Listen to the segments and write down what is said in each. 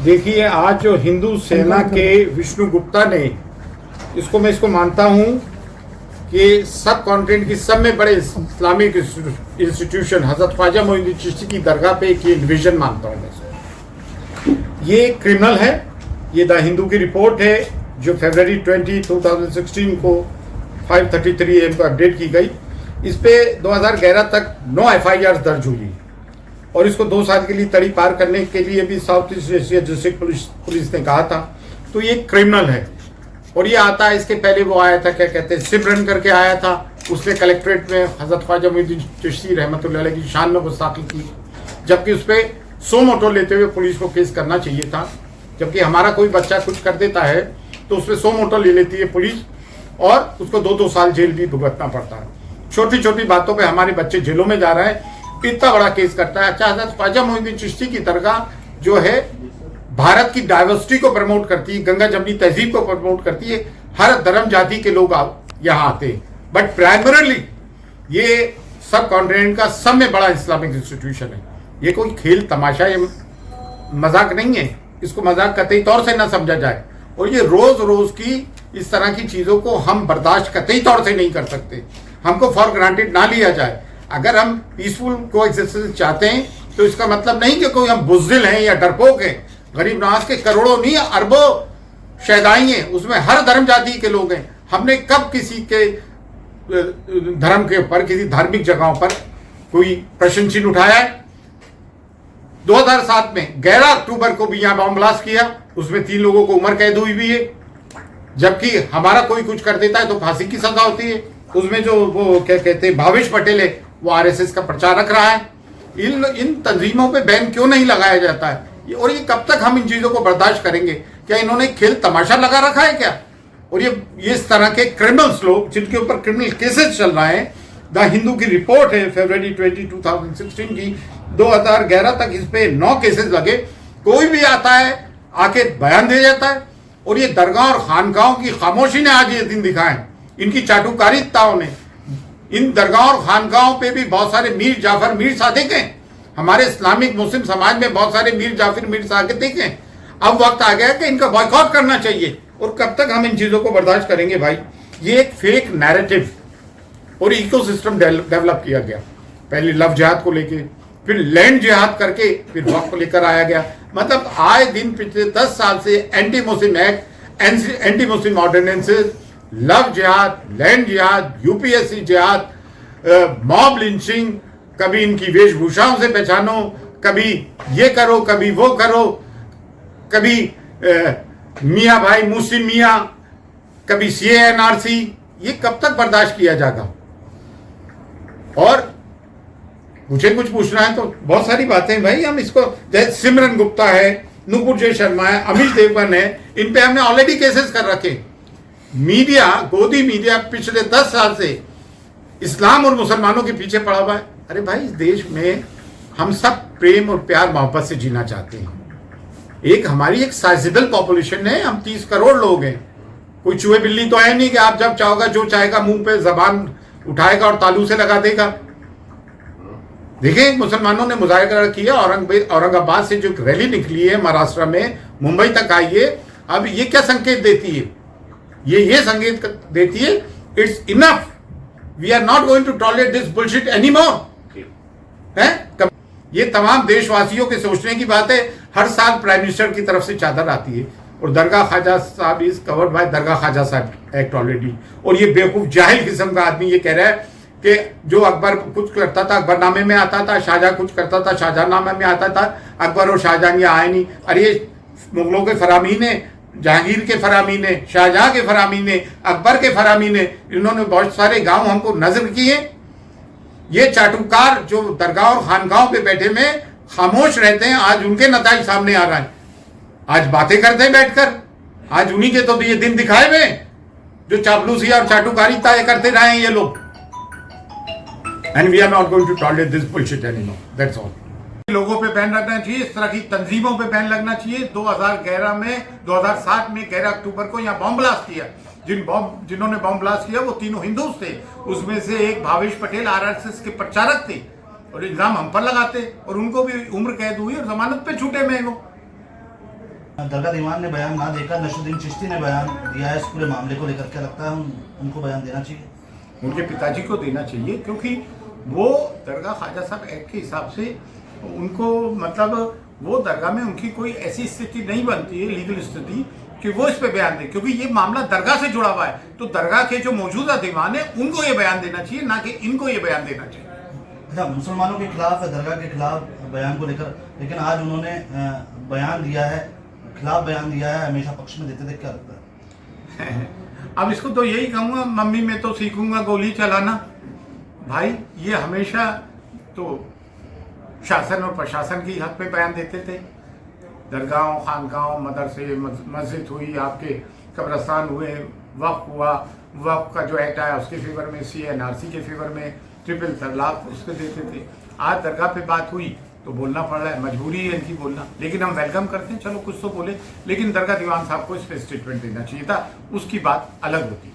देखिए, आज जो हिंदू सेना के विष्णु गुप्ता ने मैं इसको मानता हूं कि सब कॉन्टिनेंट की सब में बड़े इस्लामिक इंस्टीट्यूशन हजरत ख्वाजा मोइनुद्दीन चिश्ती की दरगाह पे एक इन्वेजन मानता हूं मैं इसको। ये क्रिमिनल है। ये द हिंदू की रिपोर्ट है जो फरवरी 20, 2016 को 5:33 AM को अपडेट की गई। इस पे 2011 तक 9 FIR दर्ज हुई और इसको 2 साल के लिए तड़ी पार करने के लिए भी south east Asia district police ने कहा था। तो ये क्रिमिनल है और ये आता है। इसके पहले वो आया था, क्या कहते हैं, सिमरन करके आया था। उसने कलेक्ट्रेट में हजरत ख्वाजा मोइनुद्दीन चिश्ती रहमतुल्लाह अलैह की शान में गुस्ताखी की, जबकि उस पर सो मोटो लेते हुए पुलिस को केस करना चाहिए था। जबकि हमारा कोई बच्चा कुछ कर देता है तो उस पर सो मोटो ले लेती है पुलिस और उसको 2-2 साल जेल भी भुगतना पड़ता है। छोटी छोटी बातों पर हमारे बच्चे जेलों में जा रहे हैं, इतना बड़ा केस करता है। अच्छा, हजरत ख्वाजा मोइनुद्दीन चिश्ती की दरगाह जो है भारत की डाइवर्सिटी को प्रमोट करती है, गंगा जमनी तहजीब को प्रमोट करती है। हर धर्म जाति के लोग यहाँ आते हैं, बट प्राइमरली ये सब कॉन्टिनेंट का सब में बड़ा इस्लामिक इंस्टीट्यूशन है। ये कोई खेल तमाशा या मजाक नहीं है। इसको मजाक कतई तौर से ना समझा जाए और ये रोज रोज की इस तरह की चीजों को हम बर्दाश्त कतई तौर से नहीं कर सकते। हमको फॉर ग्रांटेड ना लिया जाए। अगर हम पीसफुल कोएग्जिस्टेंस चाहते हैं तो इसका मतलब नहीं कि कोई हम बुज़दिल हैं या डरपोक हैं। गरीब नवाज के करोड़ों नहीं अरबों शहदाई हैं, उसमें हर धर्म जाति के लोग हैं। हमने कब किसी के धर्म के ऊपर, किसी धार्मिक जगहों पर कोई प्रश्न चिन्ह उठाया है? 2007 में 11 अक्टूबर को भी यहाँ बॉम्ब ब्लास्ट किया, उसमें 3 लोगों को उम्र कैद हुई भी है। जबकि हमारा कोई कुछ कर देता है तो फांसी की सजा होती है। उसमें जो वो क्या कहते हैं भावेश पटेल है, वो RSS का प्रचार रख रहा है। इन तंजीमों पे बैन क्यों नहीं लगाया जाता है? और ये कब तक हम इन चीजों को बर्दाश्त करेंगे? क्या इन्होंने खेल तमाशा लगा रखा है क्या? और ये इस तरह के क्रिमिनल्स लोग जिनके ऊपर क्रिमिनल केसेस चल रहे हैं, द हिंदू की रिपोर्ट है फरवरी 20, 2016 की, 2011 तक इस पे 9 केसेस लगे। कोई भी आता है आके बयान दे जाता है और ये दरगाह और खानकाहों की खामोशी ने आज ये दिन दिखाए। इनकी चाटुकारिताओं ने, इन दरगाह और खानकाहों पे भी बहुत सारे मीर जाफर, मीर सादिक हैं। हमारे इस्लामिक मुस्लिम समाज में बहुत सारे मीर जाफर, मीर सादिक हैं। अब वक्त आ गया कि इनका बॉयकॉट करना चाहिए। और कब तक हम इन चीजों को बर्दाश्त करेंगे भाई? ये एक फेक नैरेटिव और इकोसिस्टम डेवलप किया गया। पहले लव जिहाद को लेके, फिर लैंड जिहाद करके, फिर वक्त को लेकर आया गया। मतलब आए दिन पिछले 10 साल से anti Muslim act, anti Muslim ordinances, love जिहाद, लैंड जिहाद, UPSC जिहाद, मॉब लिंचिंग, कभी इनकी वेशभूषाओं से पहचानो, कभी ये करो, कभी वो करो, कभी मियाँ भाई मुस्लिम मियाँ, कभी CANRC। ये कब तक बर्दाश्त किया जाएगा? और मुझे कुछ पूछना है तो बहुत सारी बातें भाई, हम इसको, जैसे सिमरन गुप्ता है, नुपुर जय शर्मा है, अमित देवगन है, इन पे हमने ऑलरेडी केसेस कर रखे। मीडिया, गोदी मीडिया पिछले 10 साल से इस्लाम और मुसलमानों के पीछे पड़ा हुआ है। अरे भाई, इस देश में हम सब प्रेम और प्यार मोहब्बत से जीना चाहते हैं। हमारी एक साइजेबल पॉपुलेशन है, हम 30 करोड़ लोग हैं। कोई चूहे बिल्ली तो है नहीं कि आप जब चाहोगा जो चाहेगा मुंह पे जबान उठाएगा और तालू से लगा देगा। देखिए, मुसलमानों ने मुजाहिरा किया, औरंगाबाद से जो रैली निकली है महाराष्ट्र में, मुंबई तक आई है। अब ये क्या संकेत देती है? ये संकेत देती है, it's enough, we are not going to tolerate this bullshit anymore. ये तमाम देशवासियों के सोचने की बात है। हर साल प्राइम मिनिस्टर की तरफ से चादर आती है और दरगाह Khwaja Sahab is covered by Dargah Khwaja Sahab act already. और ये बेवकूफ जाहिल किस्म का आदमी ये कह रहा है कि जो अकबर कुछ करता था अकबरनामे में आता था, शाहजहां कुछ करता था शाहजहांनामे में आता था, अकबर और शाहजहां ये आए नहीं। अरे ये मुगलों के फरामीन है, जहांगीर के फरामीन है, शाहजहां के फरामीन है, अकबर के फरामीन है। इन्होंने बहुत सारे गांव हमको नजर किए। ये चाटुकार जो दरगाह और खानगाहों पे बैठे में खामोश रहते हैं, आज उनके नताइज सामने आ रहा है। आज बातें करते हैं बैठकर, आज उन्हीं के तो ये दिन दिखाए हुए जो चापलूसी और चाटुकारिता करते रहे हैं ये लोग। And we are not going to tolerate this bullshit anymore, that's all. लोगों पे बैन लगना चाहिए, इस तरह की तंजीमों पे बैन लगना चाहिए। 2007 में 11 अक्टूबर को यहाँ बॉम्ब ब्लास्ट किया। जिन्होंने बॉम्ब ब्लास्ट किया वो तीनों हिंदूज थे। उसमें से एक भावेश पटेल RSS के प्रचारक थे और इल्जाम हम पर लगाते और उनको भी उम्र कैद हुई और जमानत पे छूटे में वो। दरगाह दीवान ने बयान ना देकर नसरुद्दीन चिश्ती ने बयान दिया है इस पूरे मामले को लेकर, क्या लगता है उनको बयान देना चाहिए? उनके पिताजी को देना चाहिए, क्योंकि वो दरगाह ख्वाजा साहब एक्ट के हिसाब से उनको मतलब वो दरगाह में उनकी कोई ऐसी स्थिति नहीं बनती है, लीगल स्थिति, कि वो इस पे बयान दे, क्योंकि ये मामला दरगाह से जुड़ा हुआ है। तो दरगाह के जो मौजूदा दीवान है उनको ये बयान देना चाहिए, ना कि इनको ये बयान देना चाहिए। अच्छा, मुसलमानों के खिलाफ, दरगाह के खिलाफ बयान को लेकर, लेकिन आज उन्होंने बयान दिया है, खिलाफ बयान दिया है, हमेशा पक्ष में देते थे, क्या लगता है? अब इसको तो यही कहूँगा, मम्मी मैं तो सीखूंगा गोली चलाना। भाई ये हमेशा तो शासन और प्रशासन की हक में बयान देते थे। दरगाहों, खानगाहों, मदरसे, मस्जिद हुई, आपके कब्रस्तान हुए, वक्फ हुआ, वक्फ का जो एक्ट आया उसके फेवर में, CNRC के फेवर में, ट्रिपल तलाक उसको देते थे। आज दरगाह पे बात हुई तो बोलना पड़ रहा है, मजबूरी है इनकी बोलना, लेकिन हम वेलकम करते हैं, चलो कुछ तो बोले। लेकिन दरगाह दीवान साहब को इस पर स्टेटमेंट देना चाहिए था, उसकी बात अलग होती।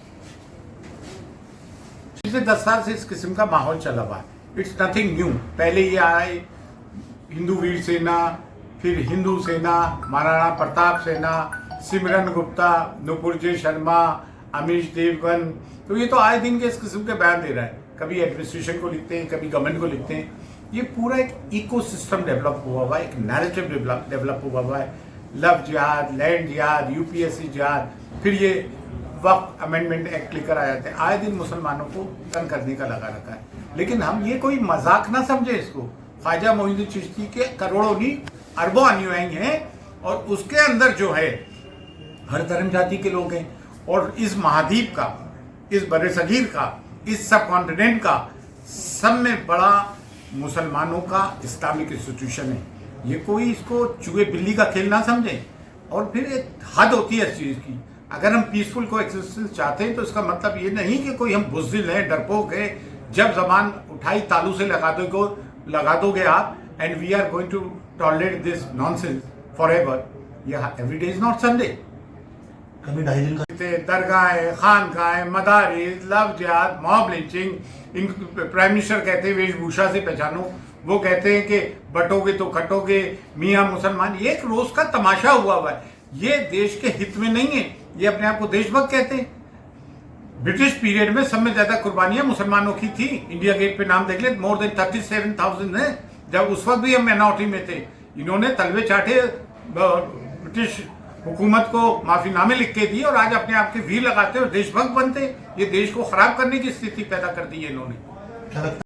पिछले 10 साल से इस किस्म का माहौल चला हुआ है, इट्स नथिंग न्यू। पहले ये आए हिंदू वीर सेना, फिर हिंदू सेना, महाराणा प्रताप सेना, सिमरन गुप्ता, नुपुर शर्मा, अमीश देवगन, तो ये तो आए दिन के इस किस्म के बयान दे रहा है। कभी एडमिनिस्ट्रेशन को लिखते हैं, कभी गवर्नमेंट को लिखते हैं। ये पूरा एक इकोसिस्टम डेवलप हुआ हुआ है, एक नैरेटिव डेवलप हुआ हुआ है। लव जिहाद, लैंड जिहाद, UPSC जिहाद, फिर ये वक्फ अमेंडमेंट एक्ट लेकर आ जाते हैं। आए दिन मुसलमानों को तंग करने का लगा रखा है। लेकिन हम ये कोई मजाक ना समझे इसको। ख्वाजा मोइनुद्दीन चिश्ती के करोड़ों नहीं अरबों अनुयायी हैं, और उसके अंदर जो है हर धर्म जाति के लोग हैं। और इस महाद्वीप का, इस बर्रे-सगीर का, इस सब कॉन्टिनेंट का सब में बड़ा मुसलमानों का इस्लामिक इंस्टीट्यूशन है। ये कोई इसको चूहे बिल्ली का खेल ना समझे। और फिर एक हद होती है इस चीज़ की। अगर हम पीसफुल को एक्सिस्टेंस चाहते हैं तो इसका मतलब ये नहीं कि कोई हम बुज़दिल हैं, डरपोक है, जब जबान उठाई तालू से लगा दोगे आप, and we are going to tolerate this nonsense forever. Every day is not Sunday. कभी 2.5 दिन का दरगाहें, खानगाहें, मदारिस, लव जिहाद, मॉब लिंचिंग, प्राइम मिनिस्टर कहते हैं वेशभूषा से पहचानो, वो कहते हैं कि बटोगे तो कटोगे, मियाँ मुसलमान। ये एक रोज का तमाशा हुआ है। ये देश के हित में नहीं है। ये अपने आप को देशभक्त कहते हैं। ब्रिटिश पीरियड में सब में ज्यादा कुर्बानियां मुसलमानों की थी। इंडिया गेट पे नाम देख ले, मोर देन 37,000 है। जब उस वक्त भी हम माइनॉरिटी में थे, इन्होंने तलवे चाटे, ब्रिटिश हुकूमत को माफीनामे लिख के दिए, और आज अपने आप के वीर लगाते और देशभक्त बनते। ये देश को खराब करने की स्थिति पैदा कर दी है इन्होंने।